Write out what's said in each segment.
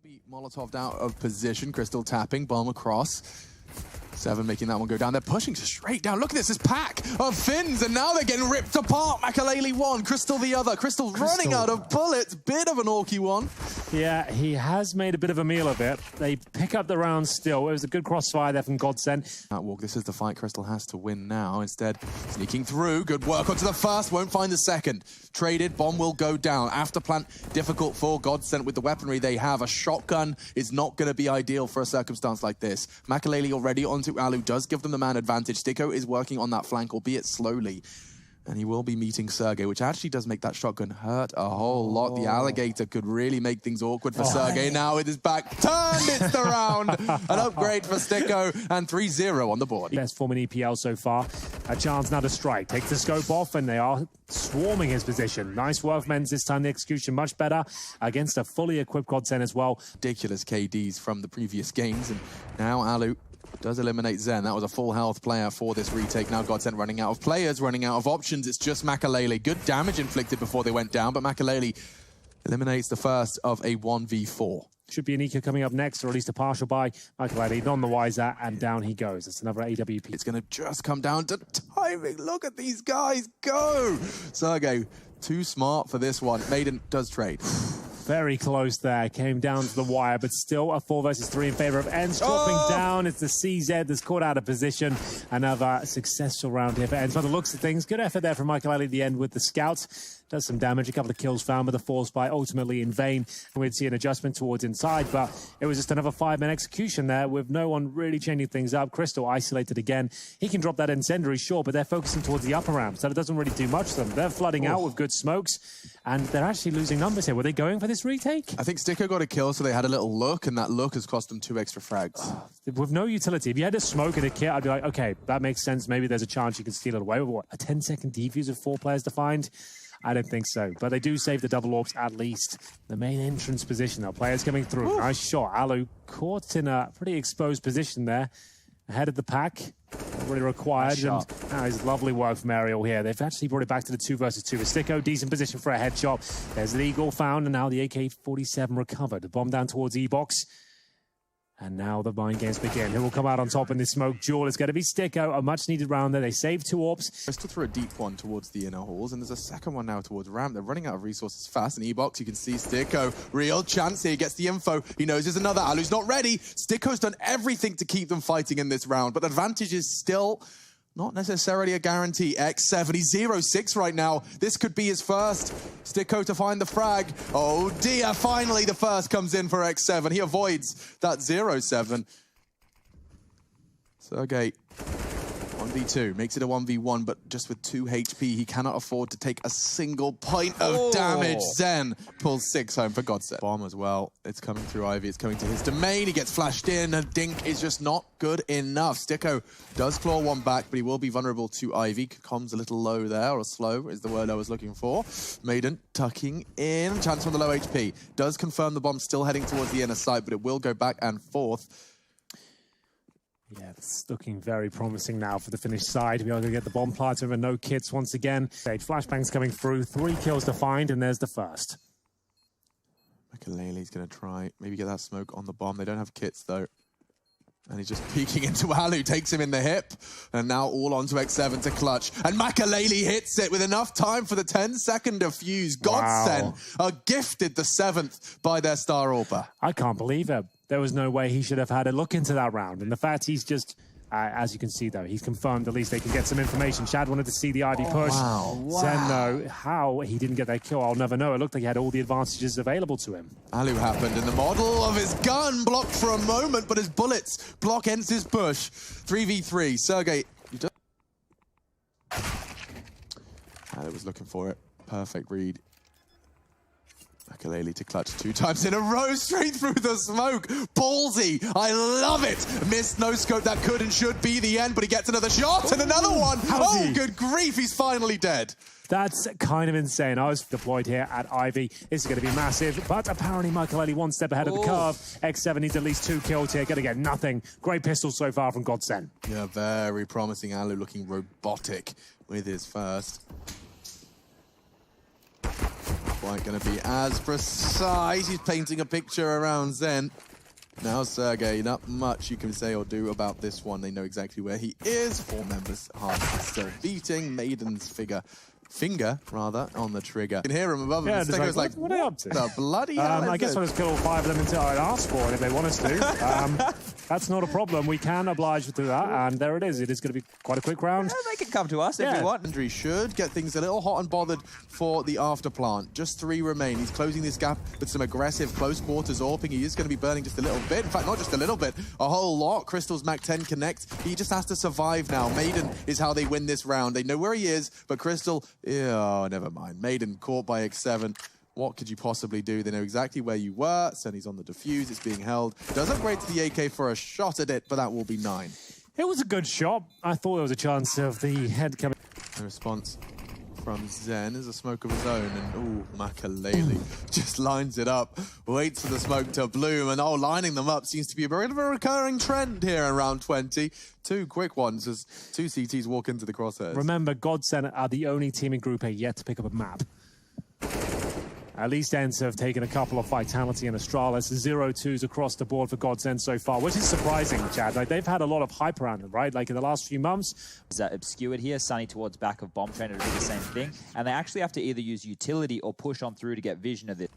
Be Molotov'd out of position. Crystal tapping, bomb across. 7 making that one go down. They're pushing straight down. Look at this pack of Finns, and now they're getting ripped apart. Makalele one, Crystal the other. Crystal running out of bullets. Bit of an orky one. Yeah, he has made a bit of a meal of it. They pick up the round still. It was a good crossfire there from GODSENT. That walk, this is the fight Crystal has to win now. Instead, sneaking through. Good work onto the first, won't find the second. Traded, bomb will go down. After plant, difficult for GODSENT with the weaponry they have. A shotgun is not going to be ideal for a circumstance like this. Makalele already onto Alu, does give them the man advantage. Sticko is working on that flank, albeit slowly. And he will be meeting Sergey, which actually does make that shotgun hurt a whole lot. The alligator could really make things awkward for Sergey. Now with his back turned, it's the round. An upgrade for Sticko, and 3-0 on the board. Best form in EPL so far. A chance now to strike. Takes the scope off, and they are swarming his position. Nice work, Men's. This time the execution much better against a fully equipped GODSENT as well. Ridiculous KDs from the previous games, and now Alu does eliminate Zen. That was a full health player for this retake. Now GODSENT running out of players, running out of options. It's just Makalele. Good damage inflicted before they went down, but Makalele eliminates the first of a 1v4. Should be an eco coming up next, or at least a partial by Makalele. None the wiser, and down he goes. It's another AWP. It's going to just come down to timing. Look at these guys go. Sergey, too smart for this one. Maiden does trade. Very close there, came down to the wire, but still a 4 versus 3 in favor of ENCE. Dropping down, it's the CZ that's caught out of position. Another successful round here for ENCE. By the looks of things, good effort there from Makalele at the end with the scouts. Does some damage, a couple of kills found, but the force by ultimately in vain. And we'd see an adjustment towards inside, but it was just another 5-man execution there with no one really changing things up. Crystal isolated again. He can drop that incendiary, sure, but they're focusing towards the upper ramp, so it doesn't really do much to them. They're flooding out with good smokes, and they're actually losing numbers here. Were they going for this retake? I think Sticko got a kill, so they had a little look, and that look has cost them 2 extra frags. With no utility, if you had a smoke and a kit, I'd be like, okay, that makes sense. Maybe there's a chance you can steal it away. With what, a 10-second defuse with 4 players to find? I don't think so, but they do save the double orcs at least. The main entrance position, though, players coming through. Nice shot. Alu caught in a pretty exposed position there, ahead of the pack. Not really required. And now it's lovely work from Ariel here. They've actually brought it back to the 2 versus 2 with Sticko. Decent position for a headshot. There's the Eagle found, and now the AK-47 recovered. The bomb down towards E-Box. And now the mind games begin. Who will come out on top in this smoke duel? It's going to be Sticko, a much-needed round there. They save 2 AWPs. Crystal threw a deep one towards the inner halls, and there's a second one now towards ramp. They're running out of resources fast. In E-Box, you can see Sticko. Real chance here. He gets the info. He knows there's another. Alu's not ready. Sticko's done everything to keep them fighting in this round, but the advantage is still not necessarily a guarantee. X7, he's 0-6 right now. This could be his first. Sticko to find the frag. Oh dear, finally the first comes in for X7. He avoids that 0-7. Sergey, 1v2, makes it a 1v1, but just with 2 HP, he cannot afford to take a single point of damage. Zen pulls 6 home for GODSENT. Bomb as well. It's coming through Ivy. It's coming to his domain. He gets flashed in, and Dink is just not good enough. Sticko does claw one back, but he will be vulnerable to Ivy. Comms a little low there, or slow is the word I was looking for. Maiden tucking in. Chance from the low HP. Does confirm the bomb still heading towards the inner side, but it will go back and forth. Yeah, it's looking very promising now for the Finnish side. We are going to get the bomb planted with no kits once again. Flashbangs coming through, 3 kills to find, and there's the first. Makalele's going to try, maybe get that smoke on the bomb. They don't have kits, though. And he's just peeking into Alu, takes him in the hip. And now all onto X7 to clutch. And Makalele hits it with enough time for the 10-second defuse. GODSENT are gifted the 7th by their star AWPer. I can't believe it. There was no way he should have had a look into that round. And the fact he's just, as you can see, though, he's confirmed at least they can get some information. Shad wanted to see the Ivy push. Zen, though, how he didn't get that kill, I'll never know. It looked like he had all the advantages available to him. Alu happened, and the model of his gun blocked for a moment, but his bullets block ENCE's push. 3v3. Sergey, Alu was looking for it. Perfect read. Makalele to clutch 2 times in a row, straight through the smoke. Ballsy, I love it. Missed no scope, that could and should be the end, but he gets another shot and another one. Oh, good grief, he's finally dead. That's kind of insane. I was deployed here at Ivy. This is going to be massive, but apparently Makalele 1 step ahead of the curve. X7 needs at least 2 kills here. Going to get nothing. Great pistol so far from GODSENT. Yeah, very promising. Alu looking robotic with his first. quite going to be as precise. He's painting a picture around Zen. Now Sergey, not much you can say or do about this one. They know exactly where he is. 4 members heart still beating. Maiden's finger on the trigger. You can hear him above him. Like, what are they up to? The bloody hell I guess I'll just kill all 5 of them until I ask for it if they want us to. That's not a problem. We can oblige to that, and there it is. It is going to be quite a quick round. Yeah, they can come to us if we want. Andrew should get things a little hot and bothered for the after plant. Just 3 remain. He's closing this gap with some aggressive close quarters AWPing. He is going to be burning just a little bit. In fact, not just a little bit, a whole lot. Crystal's Mac 10 connect. He just has to survive now. Maiden is how they win this round. They know where he is, but Crystal, oh, never mind. Maiden caught by X7. What could you possibly do? They know exactly where you were. Sunny's on the defuse. It's being held. Does upgrade to the AK for a shot at it, but that will be 9. It was a good shot. I thought there was a chance of the head coming. The response from Zen is a smoke of his own, and ooh, Makalele just lines it up, waits for the smoke to bloom, and lining them up seems to be a bit of a recurring trend here in round 20. 2 quick ones as 2 CTs walk into the crosshairs. Remember, GODSENT are the only team in Group A yet to pick up a map. At least ENCE have taken a couple of Vitality and Astralis. 0-2s across the board for GODSENT so far, which is surprising, Chad. Like, they've had a lot of hype around them, right? Like, in the last few months. Is that obscured here? Sunny towards back of Bomb Train to do the same thing. And they actually have to either use utility or push on through to get vision of it.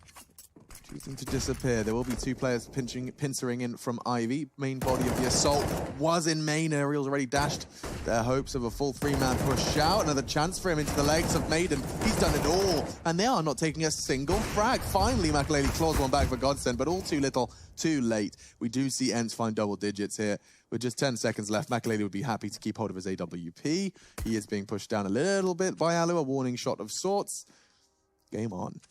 Choosing to disappear. There will be 2 players pincering in from Ivy. Main body of the assault was in main. Aerial's already dashed their hopes of a full 3-man push out. Another chance for him into the legs of Maiden. He's done it all. And they are not taking a single frag. Finally, Makalele claws one back for GODSENT, but all too little, too late. We do see ENCE find double digits here. With just 10 seconds left, Makalele would be happy to keep hold of his AWP. He is being pushed down a little bit by Alu, a warning shot of sorts. Game on.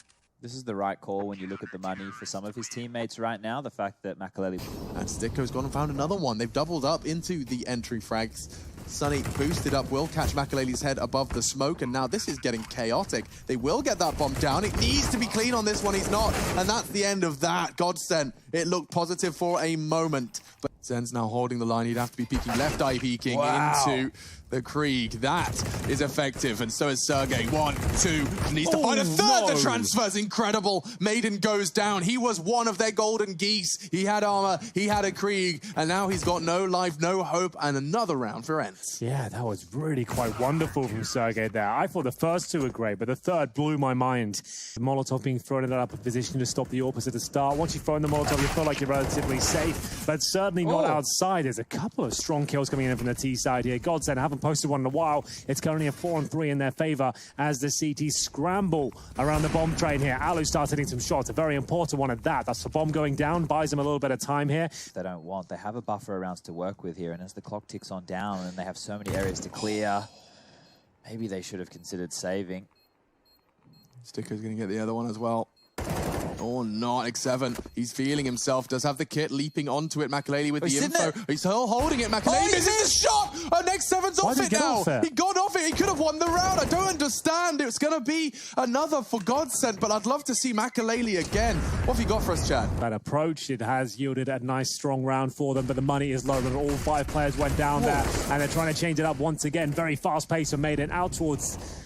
This is the right call when you look at the money for some of his teammates right now. The fact that Makalele... And Sticko's gone and found another one. They've doubled up into the entry frags. Sunny boosted up, will catch Makalele's head above the smoke, and now this is getting chaotic. They will get that bomb down. It needs to be clean on this one. He's not, and that's the end of that. GODSENT, it looked positive for a moment, but Zen's now holding the line. He'd have to be peeking left eye peeking into the Krieg. That is effective, and so is Sergey. 1, 2, needs to find a third. The transfer's incredible. Maiden goes down. He was one of their golden geese. He had armor, he had a Krieg, and now he's got no life, no hope, and another round for ENCE. Yeah, that was really quite wonderful from Sergey there. I thought the first 2 were great, but the third blew my mind. The Molotov being thrown in that upper position to stop the AWPers at the start. Once you throw in the Molotov, you feel like you're relatively safe, but certainly not outside. There's a couple of strong kills coming in from the T side here. GODSENT haven't posted one in a while. It's currently a 4-3 in their favor as the CT scramble around the bomb train here. Alu starts hitting some shots, a very important one at that. That's the bomb going down, buys them a little bit of time here. They don't want. They have a buffer of rounds to work with here, and as the clock ticks on down and they have so many areas to clear, maybe they should have considered saving. Sticker's going to get the other one as well. Or not, X7. He's feeling himself. Does have the kit leaping onto it. Makalele with the info. He's still holding it. Makalele misses the shot. And X7's off it now. He got off it. He could have won the round. I don't understand. It's going to be another for GODSENT, but I'd love to see Makalele again. What have you got for us, Chad? That approach, it has yielded a nice, strong round for them, but the money is low. And all 5 players went down there, and they're trying to change it up once again. Very fast pace and made it out towards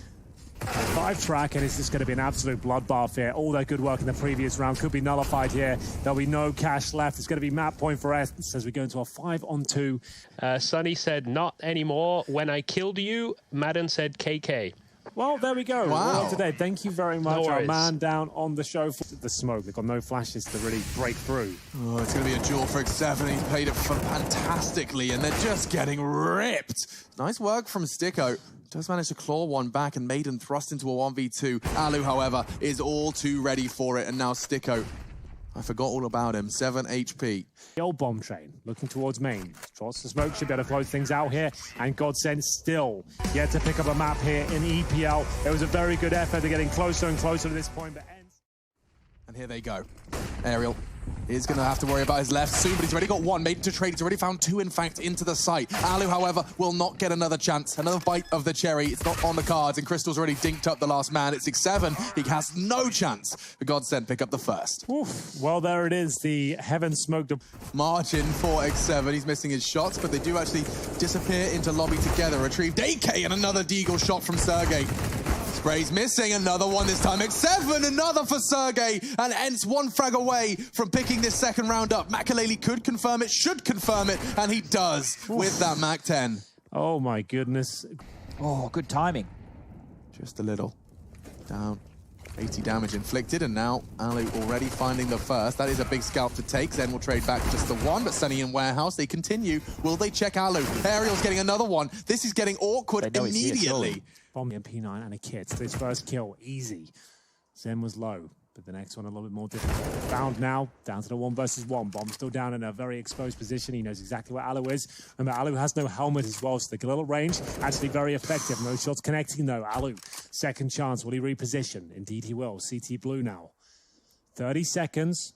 5 track, and it's just going to be an absolute bloodbath here. All that good work in the previous round could be nullified here. There'll be no cash left. It's going to be map point for ENCE as we go into a 5-on-2. Sunny said, not anymore. When I killed you, Madden said KK. Well, there we go. Wow. Today. Thank you very much, our man down on the show for the smoke. They've got no flashes to really break through. Oh, it's going to be a duel for X7. He's played it fantastically, and they're just getting ripped. Nice work from Sticko. Does manage to claw one back, and Maiden thrust into a 1v2. Alu, however, is all too ready for it, and now Sticko. I forgot all about him. 7 HP. The old bomb train looking towards main. Trots the smoke, should be able to close things out here. And GODSENT still yet to pick up a map here in EPL. It was a very good effort. They're getting closer and closer to this point, but ends. And here they go. Aerial is going to have to worry about his left soon, but he's already got 1 made to trade. He's already found 2, in fact, into the site. Alu, however, will not get another chance. Another bite of the cherry. It's not on the cards, and Crystal's already dinked up the last man. It's X7. He has no chance. The GODSENT pick up the first. Oof. Well, there it is. The heaven smoked. Margin for X7. He's missing his shots, but they do actually disappear into lobby together. Retrieved AK and another deagle shot from Sergey. Spray's missing, another one this time. X7, another for Sergey, and ENCE one frag away from picking this second round up. Makalele could confirm it, should confirm it, and he does with that Mac 10. Oh my goodness. Oh, good timing. Just a little. Down. 80 damage inflicted, and now Alu already finding the first. That is a big scalp to take. Zen will trade back just the one, but Sunny and Warehouse, they continue. Will they check Alu? Aerial's getting another one. This is getting awkward immediately. Bomb MP9 and a kit. This first kill, easy. Zen was low, but the next one a little bit more difficult. Found now, down to the 1 versus 1. Bomb still down in a very exposed position. He knows exactly where Alu is. Remember, Alu has no helmet as well, so the little range, actually very effective. No shots connecting though. Alu, second chance. Will he reposition? Indeed he will. CT blue now. 30 seconds.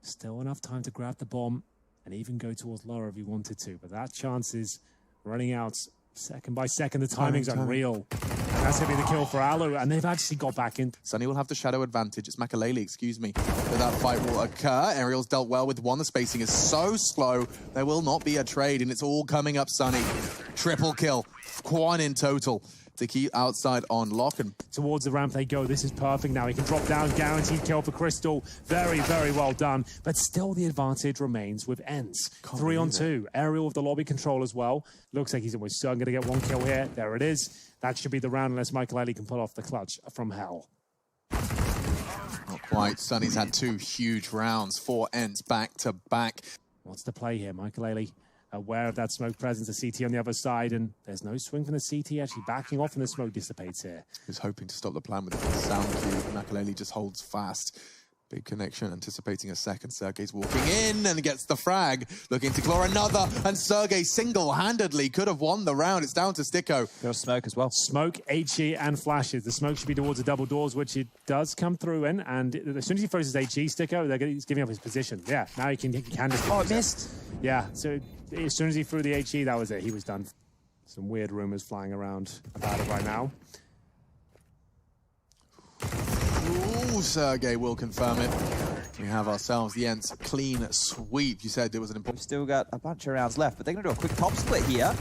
Still enough time to grab the bomb and even go towards Laura if he wanted to, but that chance is running out second by second. The timing's unreal. And that's going to be the kill for Alu, and they've actually got back in. Sunny will have the shadow advantage. It's Makalele, excuse me. But that fight will occur. Aerial's dealt well with one. The spacing is so slow. There will not be a trade, and it's all coming up Sunny. Triple kill. 1 in total to keep outside on lock. And towards the ramp they go. This is perfect now. He can drop down. Guaranteed kill for Crystal. Very, very well done. But still the advantage remains with ENCE. 3 on 2. Aerial with the lobby control as well. Looks like he's almost certain going to get 1 kill here. There it is. That should be the round unless Makalele can pull off the clutch from hell. Not quite. Sunny's had 2 huge rounds for ENCE back to back. What's the play here? Makalele aware of that smoke presence, the CT on the other side, and there's no swing from the CT, actually backing off, and the smoke dissipates here. He was hoping to stop the plan with the sound cue. Makalele just holds fast. Big connection, anticipating a second. Sergey's walking in and gets the frag. Looking to claw another, and Sergey single-handedly could have won the round. It's down to Sticko. Got smoke as well. Smoke, HE, and flashes. The smoke should be towards the double doors, which it does come through in, and as soon as he throws his HE, Sticko, he's giving up his position. Yeah, now he can just... Oh, it missed. Yeah, so as soon as he threw the HE, that was it. He was done. Some weird rumors flying around about it right now. Ooh, Sergey will confirm it. We have ourselves the ENCE clean sweep. You said there was an important... We've still got a bunch of rounds left, but they're going to do a quick top split here.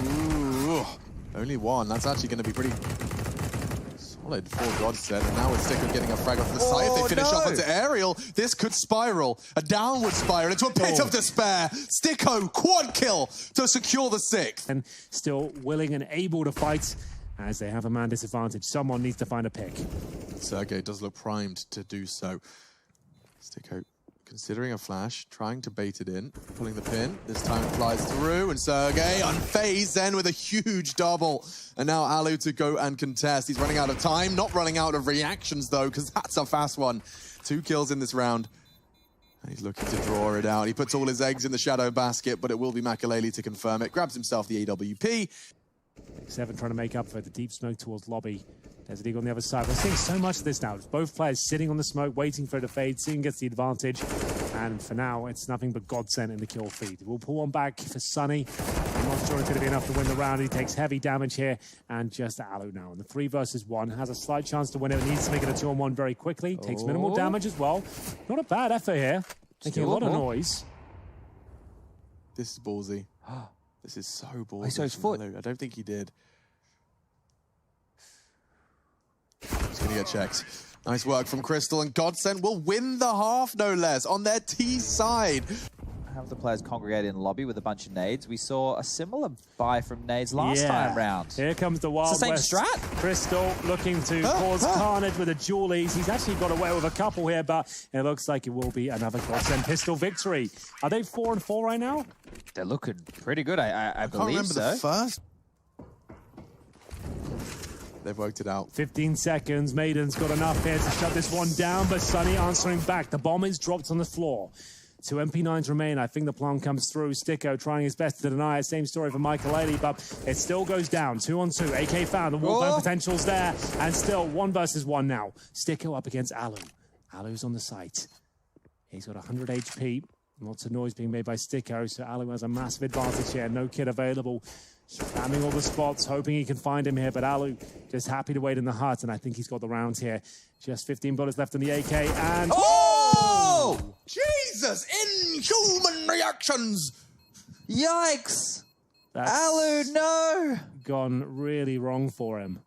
Ooh, only 1. That's actually going to be pretty solid for GODSENT. And now with Sticko getting a frag off the side. If they finish off onto Aerial, this could spiral. A downward spiral into a pit of despair. Sticko, quad kill to secure the 6th. And still willing and able to fight as they have a man disadvantage. Someone needs to find a pick. Sergey does look primed to do so. Sticko considering a flash, trying to bait it in, pulling the pin. This time it flies through, and Sergey unfazed then with a huge double. And now Alu to go and contest. He's running out of time, not running out of reactions though, because that's a fast one. 2 kills in this round. And he's looking to draw it out. He puts all his eggs in the shadow basket, but it will be Makalele to confirm it. Grabs himself the AWP. X7 trying to make up for the deep smoke towards lobby. There's an eagle on the other side. We're seeing so much of this now. Both players sitting on the smoke, waiting for it to fade. Seeing gets the advantage. And for now, it's nothing but GODSENT in the kill feed. We'll pull one back for Sunny. I'm not sure it's going to be enough to win the round. He takes heavy damage here. And just Alu now. And the 3 versus 1 has a slight chance to win it. Needs to make it a 2-on-1 very quickly. Takes minimal damage as well. Not a bad effort here. Making a lot of noise. This is ballsy. This is so ballsy. He saw his foot. I don't think he did. He's going to get checked. Nice work from Crystal, and GODSENT will win the half, no less, on their T side. Have the players congregate in the lobby with a bunch of nades. We saw a similar buy from nades last time round. Here comes the Wild West. It's the same strat. Crystal looking to cause carnage with the Julies. He's actually got away with a couple here, but it looks like it will be another GODSENT pistol victory. Are they 4-4 right now? They're looking pretty good, I believe so. I can't remember the first. They've worked it out. 15 seconds. Maiden's got enough here to shut this one down, but Sunny answering back. The bomb is dropped on the floor. 2 MP9s remain. I think the plan comes through. Sticko trying his best to deny it. Same story for Makalele, but it still goes down. 2 on 2. AK found. The wallbang potential's there. And still 1 versus 1 now. Sticko up against Alu. Alu's on the site. He's got 100 HP. Lots of noise being made by Sticko, so Alu has a massive advantage here. No kid available. Spamming all the spots, hoping he can find him here, but Alu just happy to wait in the hut, and I think he's got the round here. Just 15 bullets left in the AK, and... Oh! Jesus! Inhuman reactions! Yikes! That's Alu, no! gone really wrong for him.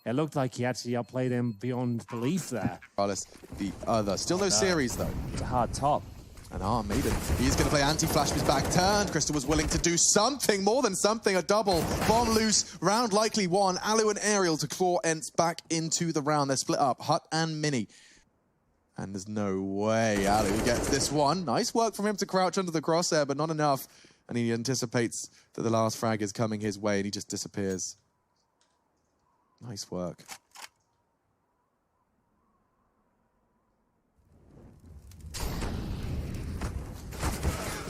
It looked like he actually outplayed him beyond belief there. Regardless, the other. Still no series, though. It's a hard top. And Maiden, he's going to play anti-flash with his back turned. Crystal was willing to do something, more than something, a double. Bomb loose, round likely won. Alu and Aerial to claw ENCE back into the round. They're split up, Hut and Mini. And there's no way Alu gets this one. Nice work from him to crouch under the crosshair, but not enough. And he anticipates that the last frag is coming his way, and he just disappears. Nice work.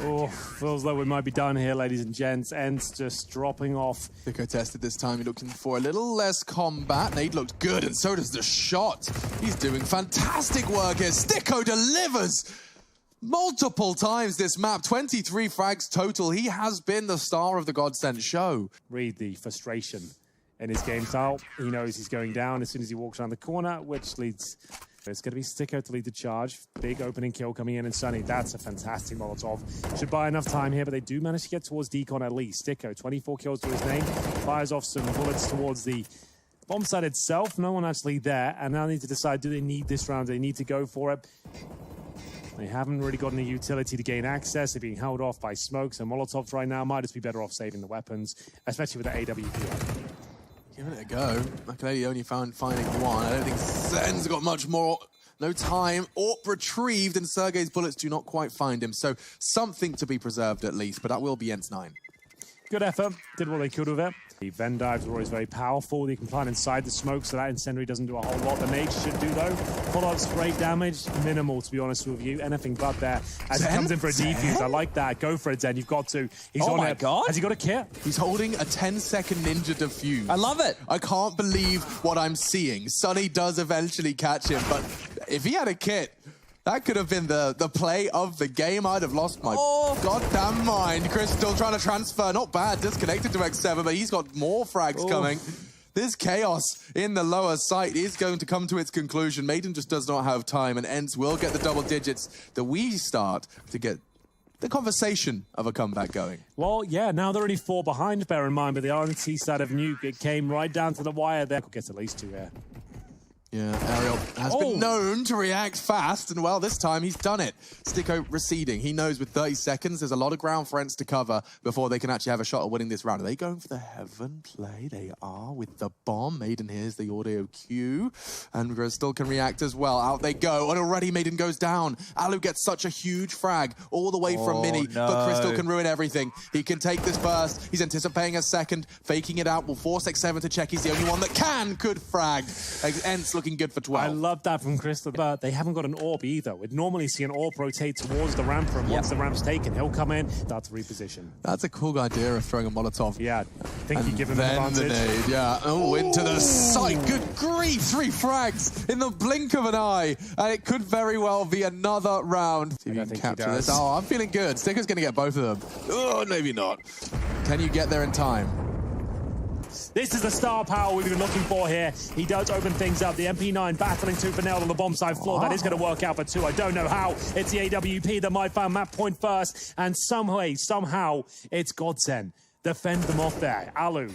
Oh, feels like we might be done here, ladies and gents. ENCE just dropping off. Sticko tested this time. He looking for a little less combat. Nade looked good, and so does the shot. He's doing fantastic work here. Sticko delivers multiple times this map. 23 frags total. He has been the star of the GODSENT show. Read the frustration in his game style. He knows he's going down as soon as he walks around the corner, which leads... It's going to be Sticko to lead the charge. Big opening kill coming in, and Sunny, that's a fantastic Molotov. Should buy enough time here, but they do manage to get towards Decon at least. Sticko, 24 kills to his name, fires off some bullets towards the bomb site itself. No one actually there, and now they need to decide, do they need this round? Do they need to go for it? They haven't really gotten the utility to gain access. They're being held off by smokes and Molotovs right now. Might just be better off saving the weapons, especially with the AWP. Giving it a go. Makaleli only finding one. I don't think Zen's got much more. No time. AWP retrieved, and Sergey's bullets do not quite find him. So something to be preserved at least, but that will be ENCE 9. Good effort. Did what they could with it. The Venn dives are always very powerful. They can plant inside the smoke, so that incendiary doesn't do a whole lot. The nade should do, though. Follow-up spray damage, minimal, to be honest with you. Anything but there. As he comes in for a defuse, I like that. Go for it, Zen. You've got to. He's on it. Oh, my God. Has he got a kit? He's holding a 10-second ninja defuse. I love it. I can't believe what I'm seeing. Sunny does eventually catch him, but if he had a kit, that could have been the play of the game. I'd have lost my goddamn mind. Crystal trying to transfer. Not bad. Disconnected to X7, but he's got more frags coming. This chaos in the lower site is going to come to its conclusion. Maiden just does not have time, and ENCE will get the double digits that we start to get the conversation of a comeback going. Well, yeah, now they're only 4 behind, bear in mind, but the RNT side of Nuke, it came right down to the wire there. Gets at least 2 here. Yeah, Aerial has been known to react fast, and well, this time he's done it. Sticko receding. He knows with 30 seconds, there's a lot of ground for ENCE to cover before they can actually have a shot at winning this round. Are they going for the heaven play? They are with the bomb. Maiden hears the audio cue, and Crystal can react as well. Out they go, and already Maiden goes down. Alu gets such a huge frag all the way from Mini, but Crystal can ruin everything. He can take this burst. He's anticipating a second, faking it out, will force X7 to check. He's the only one that could frag. ENCE looking good for 12. I love that from Crystal, but they haven't got an AWP either. We'd normally see an AWP rotate towards the ramp, and once the ramp's taken, he'll come in, start to reposition. That's a cool idea of throwing a Molotov. Yeah, I think you give him an advantage. The nade, yeah. Oh, into the site. Good grief, 3 frags in the blink of an eye, and it could very well be another round. See if you can capture this. Oh, I'm feeling good. Sticker's going to get both of them. Oh, maybe not. Can you get there in time? This is the star power we've been looking for here. He does open things up. The MP9 battling tooth and nail on the bomb side floor. That is going to work out for 2. I don't know how. It's the AWP that might find map point first. And somehow, it's GODSENT. Defend them off there. Alu,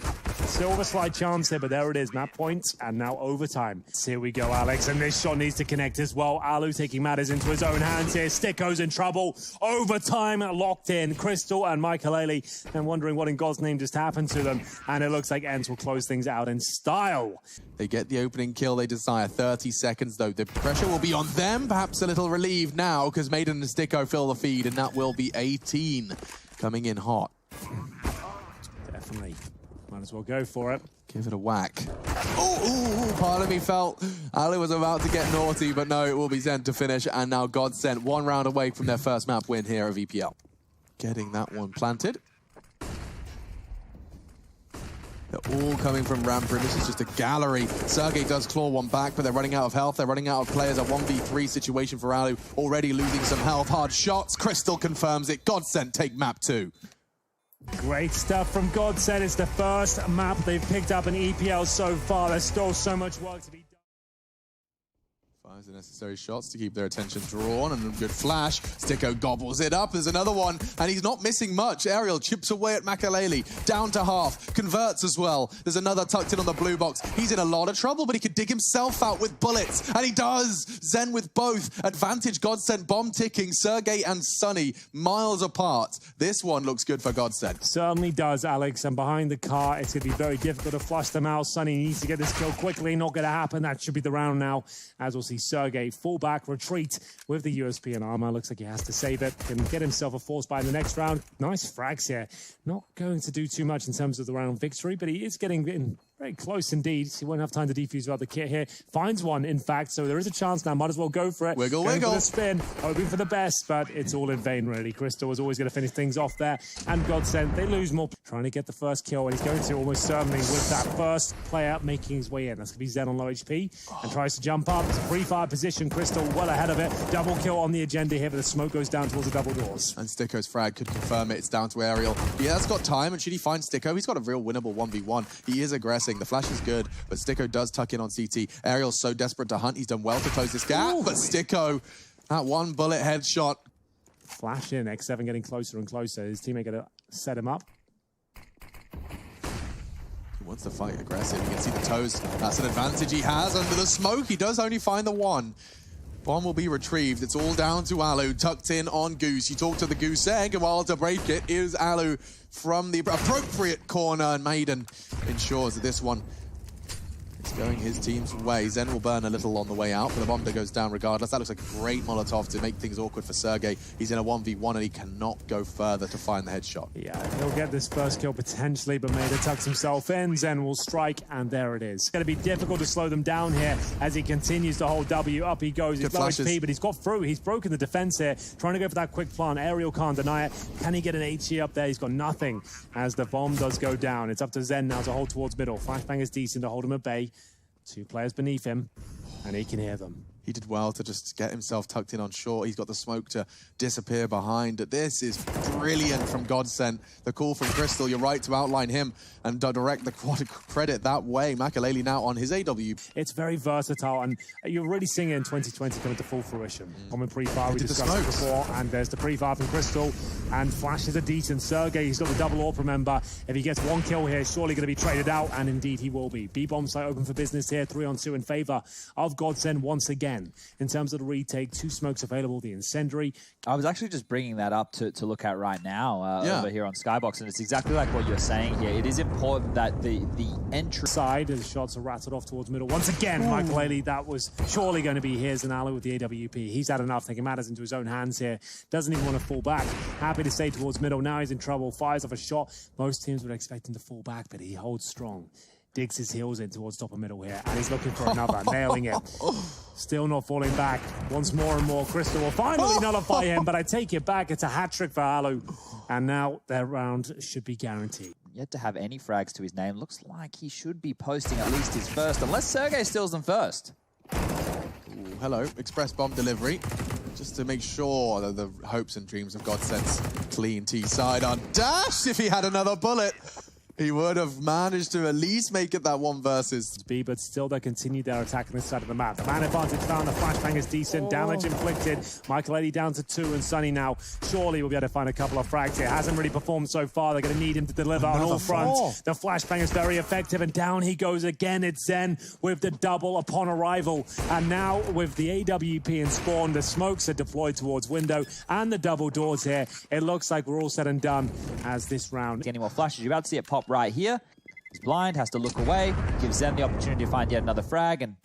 silver slide chance here, but there it is. Map points, and now overtime. Here we go, Alex, and this shot needs to connect as well. Alu taking matters into his own hands here. Sticko's in trouble. Overtime locked in. Crystal and Makaleli, and wondering what in God's name just happened to them. And it looks like ENCE will close things out in style. They get the opening kill they desire. 30 seconds, though. The pressure will be on them. Perhaps a little relieved now, because Maiden and Sticko fill the feed, and that will be 18 coming in hot. Definitely. Might as well go for it. Give it a whack. Oh, part of me felt Ali was about to get naughty, but no, it will be Zen to finish. And now GODSENT 1 round away from their first map win here at VPL. Getting that one planted. They're all coming from Rampart. This is just a gallery. Sergey does claw one back, but they're running out of health. They're running out of players. A 1v3 situation for Alu. Already losing some health. Hard shots. Crystal confirms it. GODSENT take map 2. Great stuff from GODSENT. It's the first map they've picked up in EPL so far. There's still so much work to be done. Finds the necessary shots to keep their attention drawn, and a good flash. Sticko gobbles it up. There's another one, and he's not missing much. Aerial chips away at Makaleli, down to half, converts as well. There's another tucked in on the blue box. He's in a lot of trouble, but he could dig himself out with bullets, and he does. Zen with both. Advantage Godsent, bomb ticking. Sergey and Sunny miles apart. This one looks good for Godsent. Certainly does, Alex. And behind the car, it's going to be very difficult to flush them out. Sunny needs to get this kill quickly. Not going to happen. That should be the round now, as we'll see Sergey fall back, retreat with the USP and armor. Looks like he has to save it. Can get himself a force buy in the next round. Nice frags here. Not going to do too much in terms of the round victory, but he is getting in very close indeed. He won't have time to defuse without the kit here. Finds one, in fact, so there is a chance now. Might as well go for it. Wiggle, going wiggle. for the spin, hoping for the best, but it's all in vain, really. Crystal was always going to finish things off there. And Godsent, they lose more. Trying to get the first kill, and he's going to almost certainly with that first player making his way in. That's going to be Zen on low HP, and tries to jump up. It's a pre-fire position. Crystal well ahead of it. Double kill on the agenda here, but the smoke goes down towards the double doors. And Sticko's frag could confirm it. It's down to Aerial. Yeah, that's got time, and should he find Sticko, he's got a real winnable 1v1. He is aggressing. The flash is good, but Sticko does tuck in on CT. Aerial's so desperate to hunt. He's done well to close this gap, but Sticko, that one bullet headshot. Flash in, X7 getting closer and closer. His teammate going to set him up. He wants to fight aggressive. You can see the toes. That's an advantage he has under the smoke. He does only find the one. Bomb will be retrieved. It's all down to Alu, tucked in on Goose. You talk to the Goose egg, and while to break it is Alu from the appropriate corner, and Maiden ensures that this one is going his team's way. Zen will burn a little on the way out, but the bomb goes down regardless. That looks like a great Molotov to make things awkward for Sergey. He's in a 1v1 and he cannot go further to find the headshot. Yeah, he'll get this first kill potentially, but Maida tucks himself in. Zen will strike, and there it is. It's going to be difficult to slow them down here as he continues to hold W. Up he goes. He's low HP, but he's got through. He's broken the defense here, trying to go for that quick plant. Aerial can't deny it. Can he get an HE up there? He's got nothing as the bomb does go down. It's up to Zen now to hold towards middle. Flashbang is decent to hold him at bay. Two players beneath him, and he can hear them. He did well to just get himself tucked in on short. He's got the smoke to disappear behind. This is brilliant from Godsent. The call from Crystal, you're right to outline him and direct the credit that way. Makaleli now on his AW. It's very versatile, and you're really seeing it in 2020 coming to full fruition. Common pre-fire, we discussed it before, and there's the pre-fire from Crystal, and flashes are decent. Sergey, he's got the double AWP, remember. If he gets one kill here, surely going to be traded out, and indeed he will be. B-bomb site open for business here, 3-on-2 in favor of Godsent once again. In terms of the retake, two smokes available, the incendiary. I was actually just bringing that up to look at right now over here on Skybox, and it's exactly like what you're saying here. It is important that the entry side, as shots are rattled off towards middle. Once again, Makaleli, that was surely going to be his, and Alu with the AWP. He's had enough, taking matters into his own hands here. Doesn't even want to fall back. Happy to stay towards middle. Now he's in trouble. Fires off a shot. Most teams would expect him to fall back, but he holds strong. Digs his heels in towards top of middle here, and he's looking for another, nailing it. Still not falling back. Once more and more, Crystal will finally nullify him, but I take it back. It's a hat-trick for Alu, and now their round should be guaranteed. Yet to have any frags to his name. Looks like he should be posting at least his first, unless Sergey steals them first. Ooh, hello, express bomb delivery. Just to make sure that the hopes and dreams of Godsent's clean T side are dashed. If he had another bullet, he would have managed to at least make it that one versus B, but still they continue their attack on this side of the map. The man advantage found, the flashbang is decent, damage inflicted. Makaleli down to 2, and Sunny now surely will be able to find a couple of frags here. Hasn't really performed so far. They're going to need him to deliver on all fronts. The flashbang is very effective, and down he goes again. It's Zen with the double upon arrival. And now with the AWP and spawn, the smokes are deployed towards window and the double doors here. It looks like we're all said and done as this round. Any more flashes? You're about to see it pop right here. He's blind, has to look away, gives them the opportunity to find yet another frag, and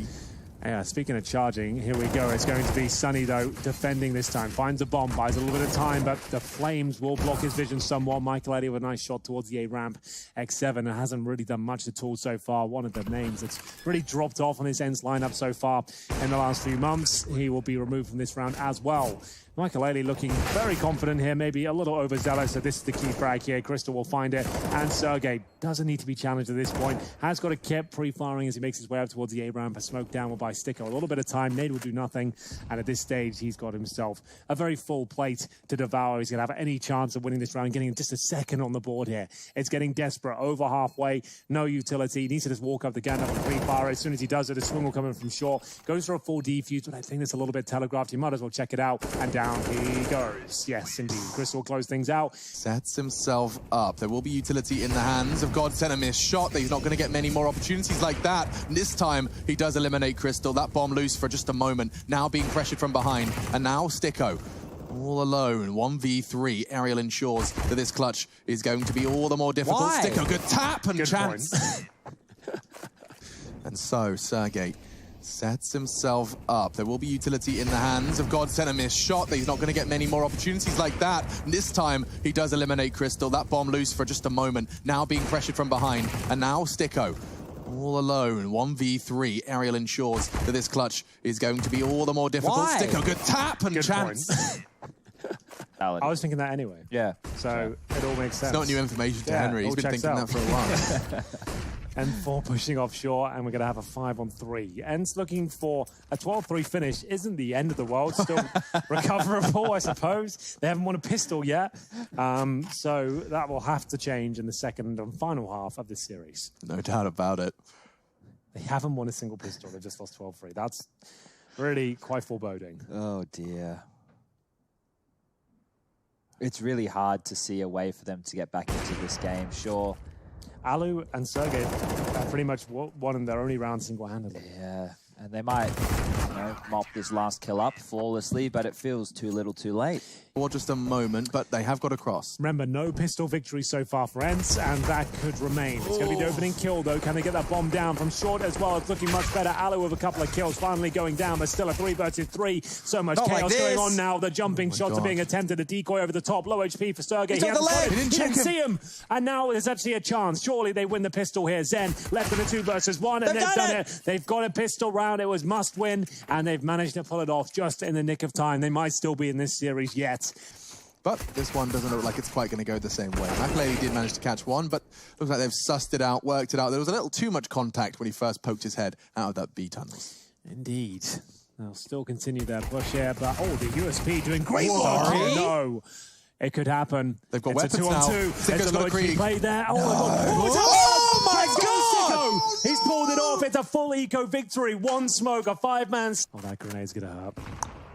yeah, speaking of charging, here we go. It's going to be Sunny, though, defending this time. Finds a bomb, buys a little bit of time, but the flames will block his vision somewhat. Makaleli with a nice shot towards the A-ramp. X7 hasn't really done much at all so far. One of the names that's really dropped off on his ENCE lineup so far in the last few months. He will be removed from this round as well. Makaleli looking very confident here, maybe a little overzealous, so this is the key frag here. Crystal will find it, and Sergey doesn't need to be challenged at this point. Has got a kit pre-firing as he makes his way up towards the A-ramp. A smoke down will buy Sticko. A little bit of time, Nade will do nothing, and at this stage, he's got himself a very full plate to devour. He's going to have any chance of winning this round, getting just a second on the board here. It's getting desperate, over halfway, no utility. He needs to just walk up the gun, have a pre-fire. As soon as he does it, a swing will come in from short. Goes for a full defuse, but I think that's a little bit telegraphed. He might as well check it out, and down he goes. Yes, indeed. Crystal close things out. Sets himself up. There will be utility in the hands of GODSENT. A missed shot. He's not going to get many more opportunities like that. And this time, he does eliminate Crystal. That bomb loose for just a moment. Now being pressured from behind. And now Sticko, all alone. 1v3. Ariel ensures that this clutch is going to be all the more difficult. Why? Sticko, good tap and Good chance. And so, Sergey sets himself up. There will be utility in the hands of GODSENT. A missed shot. He's not going to get many more opportunities like that. And this time, he does eliminate Crystal. That bomb loose for just a moment. Now being pressured from behind. And now Sticko, all alone. 1v3. Ariel ensures that this clutch is going to be all the more difficult. Why? Sticko, good tap and Good chance. I was thinking that anyway. Yeah. So it all makes sense. It's not new information to Yeah, Henry. He's all been checks thinking out. that for a while. And 4 pushing offshore, and we're going to have a 5-on-3. ENCE looking for a 12-3 finish. Isn't the end of the world. Still recoverable, I suppose. They haven't won a pistol yet. So that will have to change in the second and final half of this series. No doubt about it. They haven't won a single pistol. They've just lost 12-3. That's really quite foreboding. Oh, dear. It's really hard to see a way for them to get back into this game. Sure. Alu and Sergey have pretty much won in their only round single-handedly. Yeah. And they might, mop this last kill up flawlessly, but it feels too little too late. For just a moment, but they have got across. Remember, no pistol victory so far for ENCE, and that could remain. It's going to be the opening kill, though. Can they get that bomb down from short as well? It's looking much better. Alu with a couple of kills finally going down, but still a 3 versus 3. So much Not chaos like going this. on now. The jumping shots God. are being attempted. A decoy over the top. Low HP for Sergey. He's on the left. He didn't check him. see him. And now there's actually a chance. Surely they win the pistol here. Zen left in a 2 versus 1, and they've done it. They've got a pistol round. It was must win, and they've managed to pull it off just in the nick of time. They might still be in this series yet. But this one doesn't look like it's quite going to go the same way. McAlady did manage to catch one, but looks like they've sussed it out, worked it out. There was a little too much contact when he first poked his head out of that B tunnel. Indeed. They'll still continue their push here, but the USP doing great work. Sorry. Oh, no. It could happen. They've got it's weapons a 2-on-2. now. There's Sticko's a got low a HP creep. play there. Oh, my Let's go, God! Sticko! He's pulled it off. It's a full eco victory. 1 smoke, a 5-man. Oh, that grenade's going to hurt.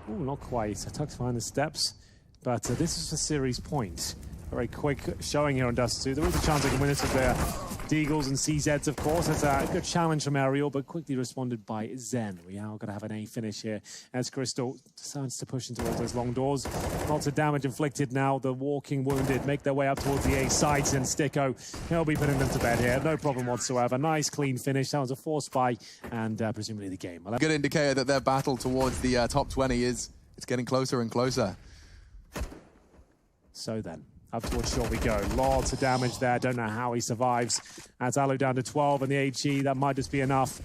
Oh, not quite. Tuck's behind the steps. But this is a series point. Very quick showing here on Dust 2. There is a chance they can win this with their Deagles and CZs, of course. That's a good challenge from Ariel, but quickly responded by Zen. We are going to have an A finish here as Crystal decides to push into those long doors. Lots of damage inflicted now. The walking wounded make their way up towards the A sides, and Sticko, he'll be putting them to bed here. No problem whatsoever. Nice, clean finish. That was a 4-spy, and presumably the game. Good indicator that their battle towards the top 20 it's getting closer and closer. So then, up towards short we go. Lots of damage there. Don't know how he survives. Adds Alu down to 12, and the HE, that might just be enough.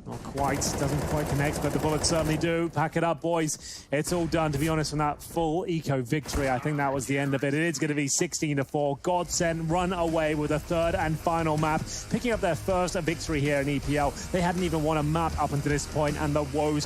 Not quite. Doesn't quite connect, but the bullets certainly do. Pack it up, boys. It's all done, to be honest, from that full eco victory. I think that was the end of it. It is going to be 16-4. GODSENT run away with a 3rd and final map, picking up their first victory here in EPL. They hadn't even won a map up until this point, and the woes